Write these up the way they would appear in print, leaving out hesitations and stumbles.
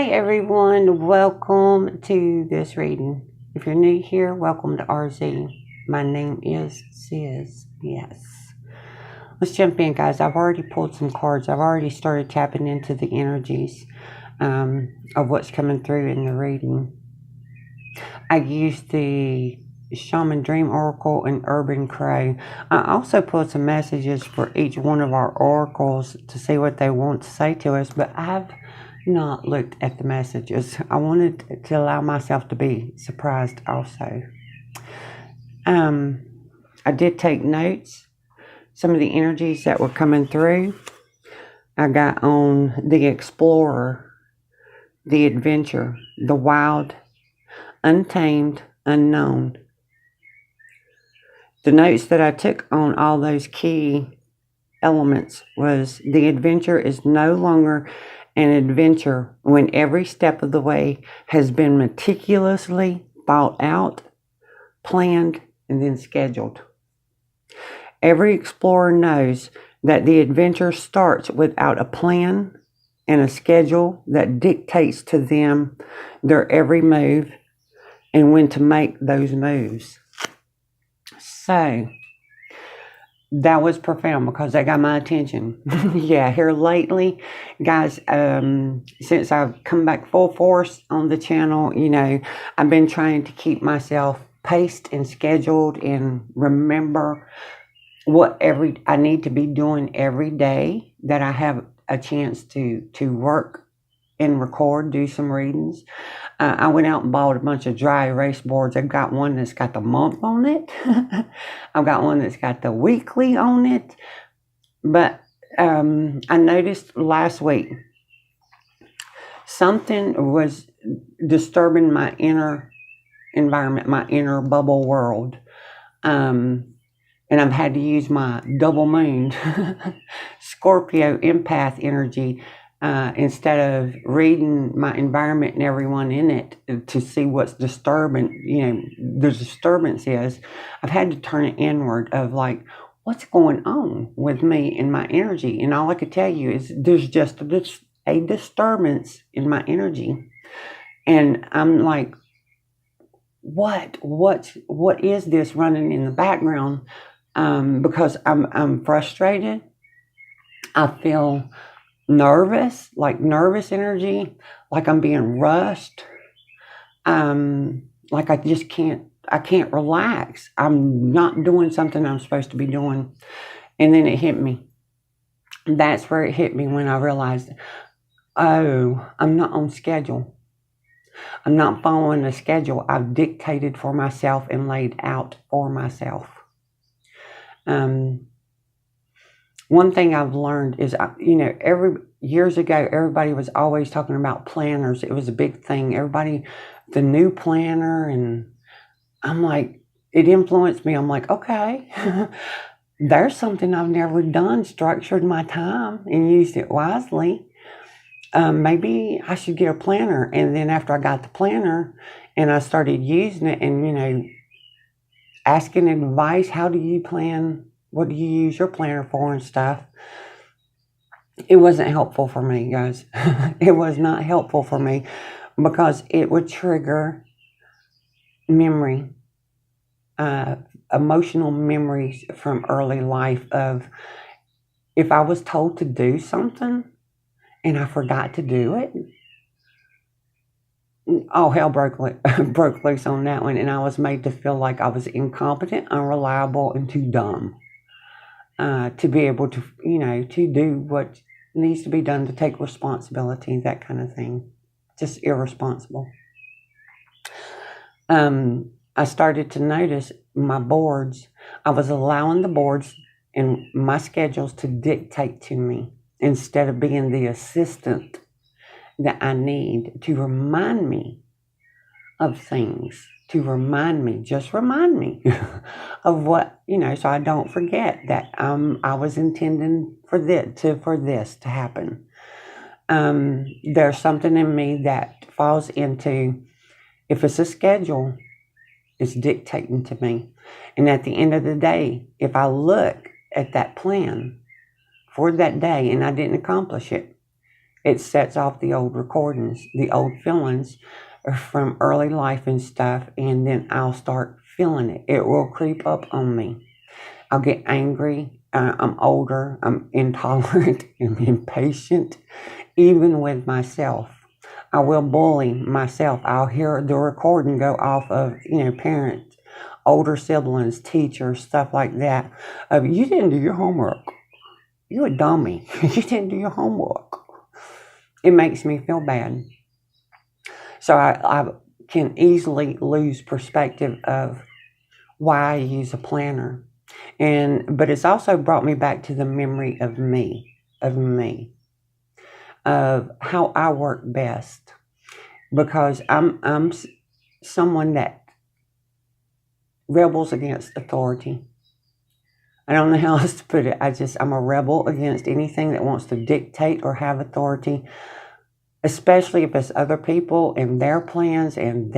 Hi everyone, welcome to this reading. If you're new here, welcome to RZ. My name is Sis. Yes. Let's jump in, guys. I've already pulled some cards. I've already started tapping into the energies of what's coming through in the reading. I used the Shaman Dream Oracle and Urban Crow. I also pulled some messages for each one of our oracles to see what they want to say to us, but I've not looked at the messages. I wanted to allow myself to be surprised also. I did take notes, some of the energies that were coming through. I got on the explorer, the adventure, the wild, untamed, unknown. The notes that I took on all those key elements was the adventure is no longer an adventure when every step of the way has been meticulously thought out, planned, and then scheduled. Every explorer knows that the adventure starts without a plan and a schedule that dictates to them their every move and when to make those moves. So that was profound because that got my attention. Yeah, here lately, guys, since I've come back full force on the channel, I've been trying to keep myself paced and scheduled and remember what I need to be doing every day that I have a chance to work and record, do some readings. I went out and bought a bunch of dry erase boards. I've got one that's got the month on it. I've got one that's got the weekly on it. But I noticed last week something was disturbing my inner environment, my inner bubble world. And I've had to use my double moon Scorpio empath energy instead of reading my environment and everyone in it to see what's disturbing, the disturbance is. I've had to turn it inward of like, what's going on with me and my energy? And all I could tell you is there's just a disturbance in my energy. And I'm like, what is this running in the background? Because I'm frustrated. I feel nervous, like nervous energy, like I'm being rushed. Like I can't relax. I'm not doing something I'm supposed to be doing. And then it hit me. That's where it hit me when I realized, oh, I'm not on schedule. I'm not following a schedule I've dictated for myself and laid out for myself. One thing I've learned is, years ago, everybody was always talking about planners. It was a big thing. Everybody, the new planner, and I'm like, it influenced me. I'm like, okay, there's something I've never done, structured my time and used it wisely. Maybe I should get a planner. And then after I got the planner and I started using it and, asking advice, how do you plan? What do you use your planner for and stuff? It wasn't helpful for me, guys. It was not helpful for me because it would trigger memory, emotional memories from early life of if I was told to do something and I forgot to do it. All hell broke loose on that one, and I was made to feel like I was incompetent, unreliable, and too dumb to be able to, to do what needs to be done, to take responsibility, that kind of thing. Just irresponsible. I started to notice my boards. I was allowing the boards and my schedules to dictate to me instead of being the assistant that I need to remind me of things, just remind me of what, so I don't forget that I was intending for this to happen. There's something in me that falls into, if it's a schedule, it's dictating to me. And at the end of the day, if I look at that plan for that day and I didn't accomplish it, It sets off the old recordings, the old feelings from early life and stuff, and then I'll start feeling it. It will creep up on me. I'll get angry. I'm older. I'm intolerant. I'm impatient, even with myself. I will bully myself. I'll hear the recording go off of, parents, older siblings, teachers, stuff like that. You didn't do your homework. You a dummy. You didn't do your homework. It makes me feel bad. So I can easily lose perspective of why I use a planner. But it's also brought me back to the memory of me, of how I work best. Because I'm someone that rebels against authority. I don't know how else to put it. I'm a rebel against anything that wants to dictate or have authority, especially if it's other people and their plans and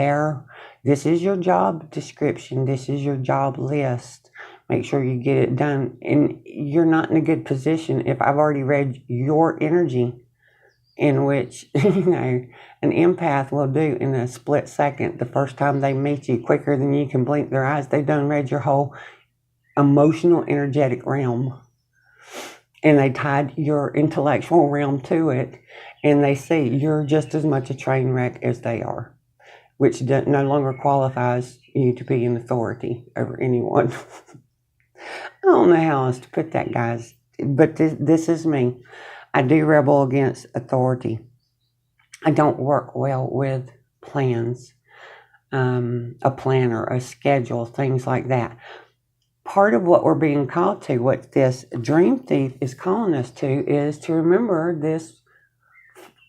this is your job description, this is your job list. Make sure you get it done. And you're not in a good position if I've already read your energy, in which, an empath will do in a split second. The first time they meet you, quicker than you can blink their eyes, they've done read your whole emotional, energetic realm. And they tied your intellectual realm to it. And they see you're just as much a train wreck as they are, which no longer qualifies you to be an authority over anyone. I don't know how else to put that, guys. But this is me. I do rebel against authority. I don't work well with plans, a planner, a schedule, things like that. Part of what we're being called to, what this dream thief is calling us to, is to remember this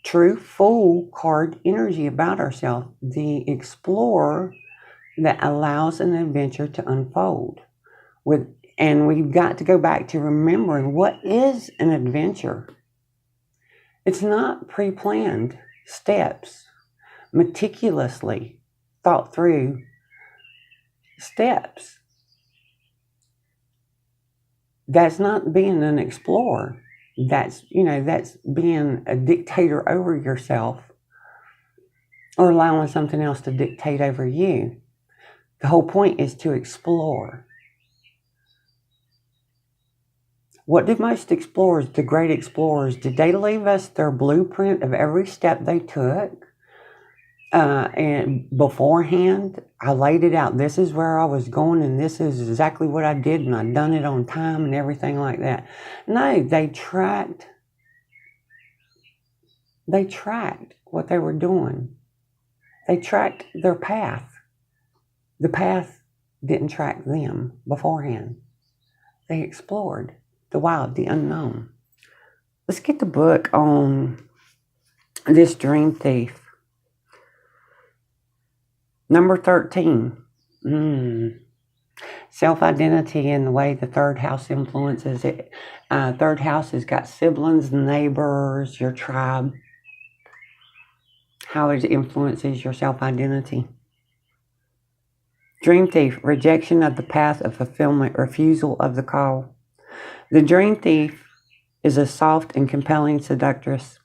true fool card energy about ourselves, the explorer that allows an adventure to unfold. And we've got to go back to remembering what is an adventure. It's not pre-planned steps, meticulously thought through steps. That's not being an explorer. That's being a dictator over yourself, or allowing something else to dictate over you. The whole point is to explore. What did most explorers, the great explorers, did they leave us their blueprint of every step they took? And beforehand, I laid it out. This is where I was going, and this is exactly what I did, and I done it on time and everything like that. No, they tracked what they were doing. They tracked their path. The path didn't track them beforehand. They explored the wild, the unknown. Let's get the book on this dream thief. Number 13. Self-identity and the way the third house influences it. Third house has got siblings, neighbors, your tribe. How it influences your self-identity. Dream thief, rejection of the path of fulfillment, refusal of the call. The dream thief is a soft and compelling seductress.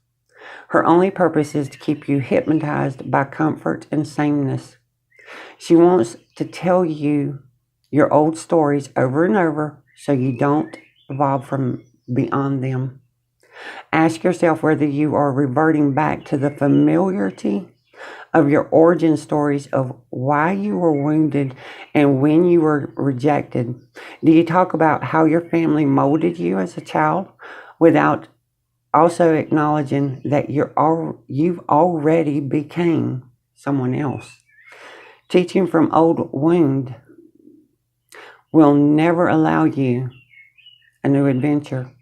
Her only purpose is to keep you hypnotized by comfort and sameness. She wants to tell you your old stories over and over so you don't evolve from beyond them. Ask yourself whether you are reverting back to the familiarity of your origin stories of why you were wounded and when you were rejected. Do you talk about how your family molded you as a child without also acknowledging that you've already became someone else? Teaching from old wound will never allow you a new adventure.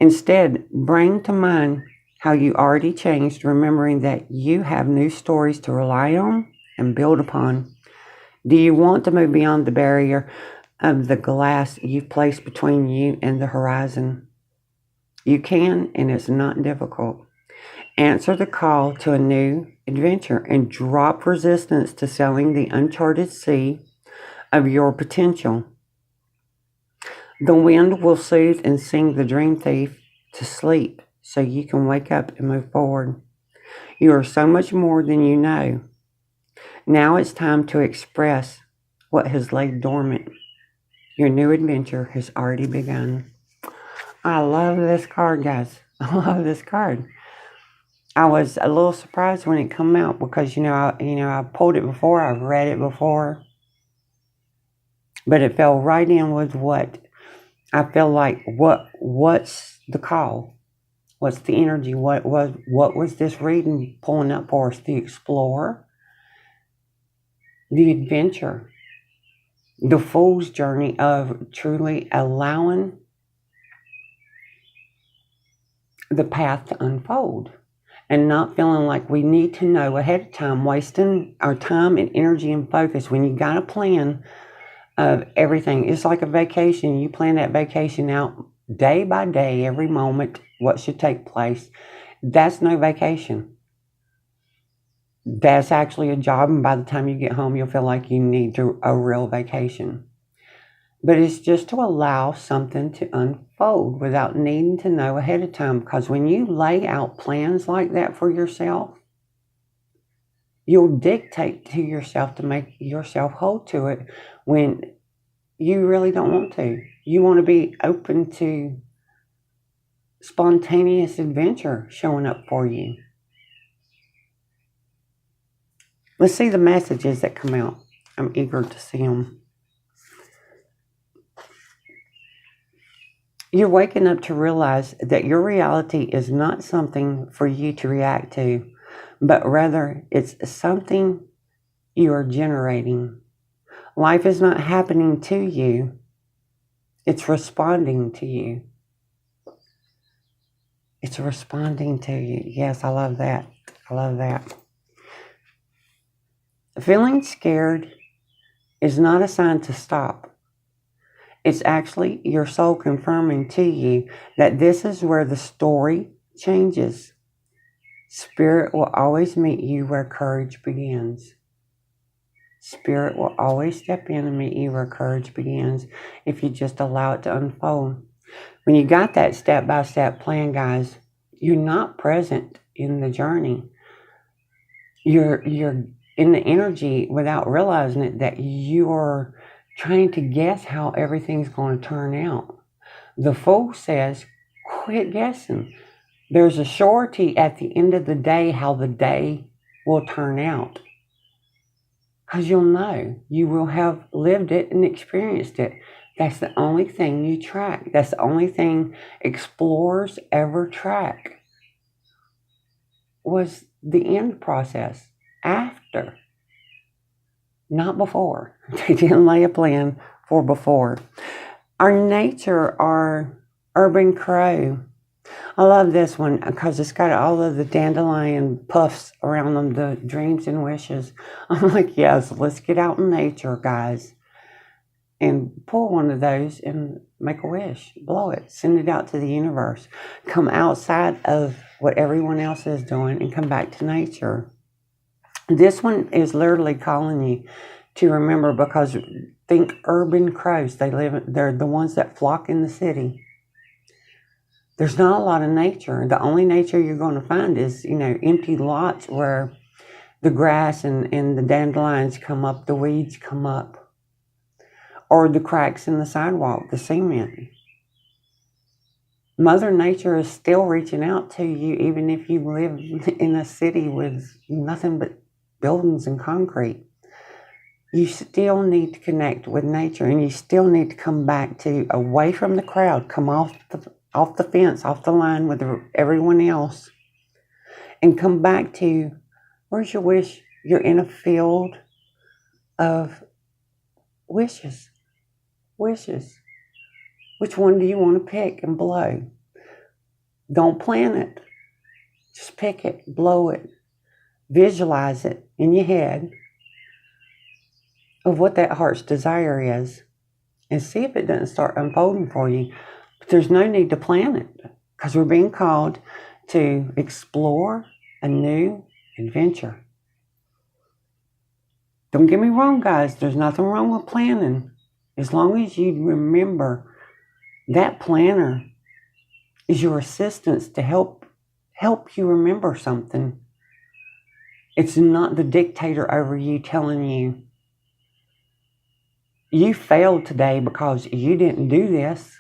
Instead, bring to mind how you already changed, remembering that you have new stories to rely on and build upon. Do you want to move beyond the barrier of the glass you've placed between you and the horizon? You can, and it's not difficult. Answer the call to a new adventure and drop resistance to sailing the uncharted sea of your potential. The wind will soothe and sing the dream thief to sleep so you can wake up and move forward. You are so much more than you know. Now it's time to express what has laid dormant. Your new adventure has already begun. I love this card, guys. I love this card. I was a little surprised when it came out because I pulled it before, I've read it before, but it fell right in with what I feel like. What's the call? What's the energy? What was this reading pulling up for us? The explorer, the adventure, the fool's journey of truly allowing the path to unfold and not feeling like we need to know ahead of time, wasting our time and energy and focus. When you got a plan of everything, it's like a vacation. You plan that vacation out day by day, every moment, what should take place. That's no vacation. That's actually a job, and by the time you get home, you'll feel like you need a real vacation. But it's just to allow something to unfold without needing to know ahead of time. Because when you lay out plans like that for yourself, you'll dictate to yourself to make yourself hold to it when you really don't want to. You want to be open to spontaneous adventure showing up for you. Let's see the messages that come out. I'm eager to see them. You're waking up to realize that your reality is not something for you to react to, but rather it's something you are generating. Life is not happening to you. It's responding to you. It's responding to you. Yes, I love that. I love that. Feeling scared is not a sign to stop. It's actually your soul confirming to you that this is where the story changes. Spirit will always meet you where courage begins. Spirit will always step in and meet you where courage begins if you just allow it to unfold. When you got that step-by-step plan, guys, you're not present in the journey. You're in the energy without realizing it that you're trying to guess how everything's going to turn out. The fool says, quit guessing. There's a surety at the end of the day how the day will turn out. Because you'll know. You will have lived it and experienced it. That's the only thing you track. That's the only thing explorers ever track. Was the end process. After. Not before. They didn't lay a plan for before. Our nature, our urban crow. I love this one because it's got all of the dandelion puffs around them, the dreams and wishes. I'm like, yes, let's get out in nature, guys. And pull one of those and make a wish. Blow it. Send it out to the universe. Come outside of what everyone else is doing and come back to nature. This one is literally calling you to remember, because think urban crows. They're the ones that flock in the city. There's not a lot of nature. The only nature you're going to find is, empty lots where the grass and the dandelions come up, the weeds come up, or the cracks in the sidewalk, the cement. Mother Nature is still reaching out to you, even if you live in a city with nothing but buildings and concrete. You still need to connect with nature, and you still need to come back to away from the crowd, come off the fence, off the line with everyone else, and come back to, where's your wish? You're in a field of wishes. Wishes. Which one do you want to pick and blow? Don't plan it. Just pick it, blow it. Visualize it in your head of what that heart's desire is, and see if it doesn't start unfolding for you. But there's no need to plan it, because we're being called to explore a new adventure. Don't get me wrong, guys. There's nothing wrong with planning, as long as you remember that planner is your assistance to help you remember something. It's not the dictator over you telling you, you failed today because you didn't do this.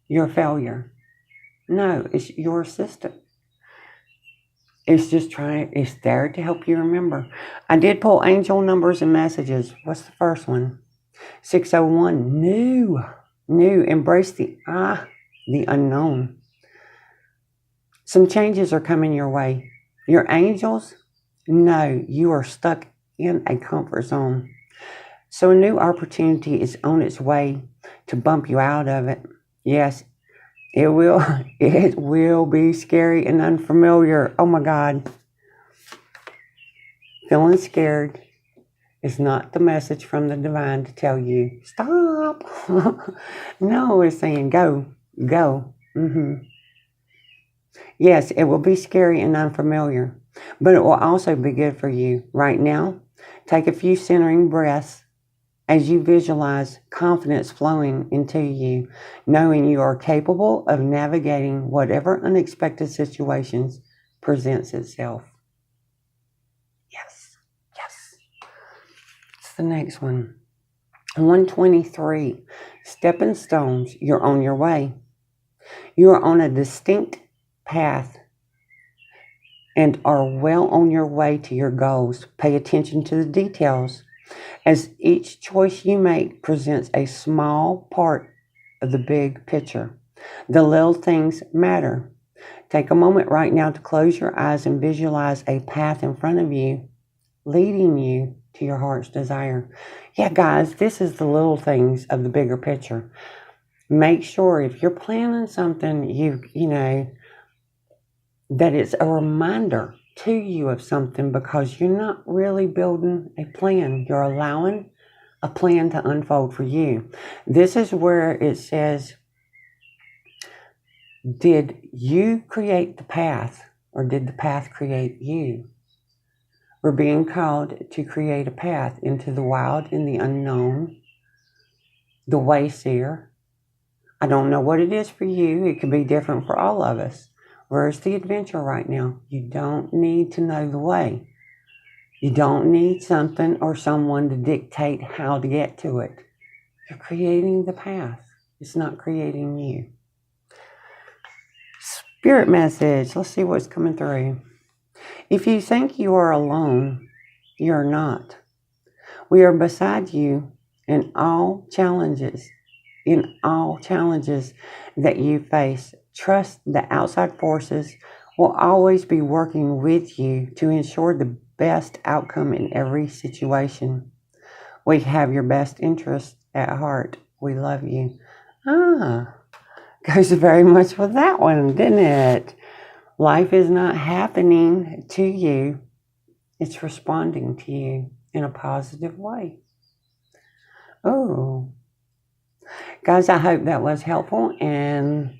You're a failure. No, it's your assistant. It's there to help you remember. I did pull angel numbers and messages. What's the first one? 601, new, embrace the unknown. Some changes are coming your way. Your angels know you are stuck in a comfort zone. So a new opportunity is on its way to bump you out of it. Yes, it will be scary and unfamiliar. Oh my God. Feeling scared is not the message from the divine to tell you, stop. No, it's saying go. Yes, it will be scary and unfamiliar, but it will also be good for you. Right now, take a few centering breaths as you visualize confidence flowing into you, knowing you are capable of navigating whatever unexpected situations presents itself. Yes. It's the next one. 123, stepping stones, you're on your way. You are on a distinct path and are well on your way to your goals. Pay attention to the details, as each choice you make presents a small part of the big picture. The little things matter. Take a moment right now to close your eyes and visualize a path in front of you, leading you to your heart's desire. Yeah, guys, this is the little things of the bigger picture. Make sure if you're planning something, you know, that it's a reminder to you of something, because you're not really building a plan. You're allowing a plan to unfold for you. This is where it says, did you create the path, or did the path create you? We're being called to create a path into the wild and the unknown, the wayseer. I don't know what it is for you. It could be different for all of us. Where's the adventure right now? You don't need to know the way. You don't need something or someone to dictate how to get to it. You're creating the path. It's not creating you. Spirit message. Let's see what's coming through. If you think you are alone, you're not. We are beside you in all challenges that you face. Trust the outside forces will always be working with you to ensure the best outcome in every situation. We have your best interest at heart. We love you. Goes very much with that one, didn't it? Life is not happening to you. It's responding to you in a positive way. Oh, guys, I hope that was helpful, and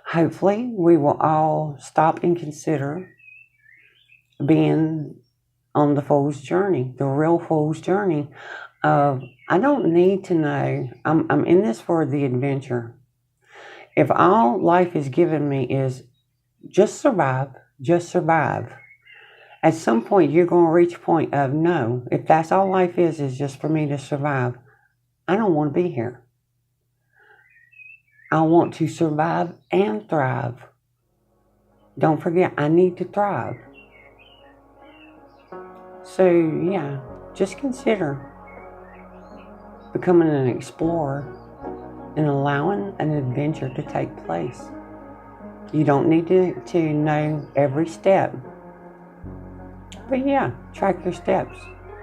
hopefully we will all stop and consider being on the fool's journey, the real fool's journey of, I don't need to know, I'm in this for the adventure. If all life is given me is just survive, at some point you're going to reach a point of, no, if that's all life is just for me to survive, I don't want to be here. I want to survive and thrive. Don't forget, I need to thrive. So, yeah, just consider becoming an explorer and allowing an adventure to take place. You don't need to know every step. But yeah, track your steps.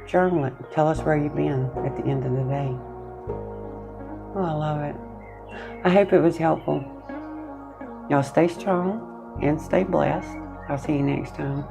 Journal it. Tell us where you've been at the end of the day. Oh, I love it. I hope it was helpful. Y'all stay strong and stay blessed. I'll see you next time.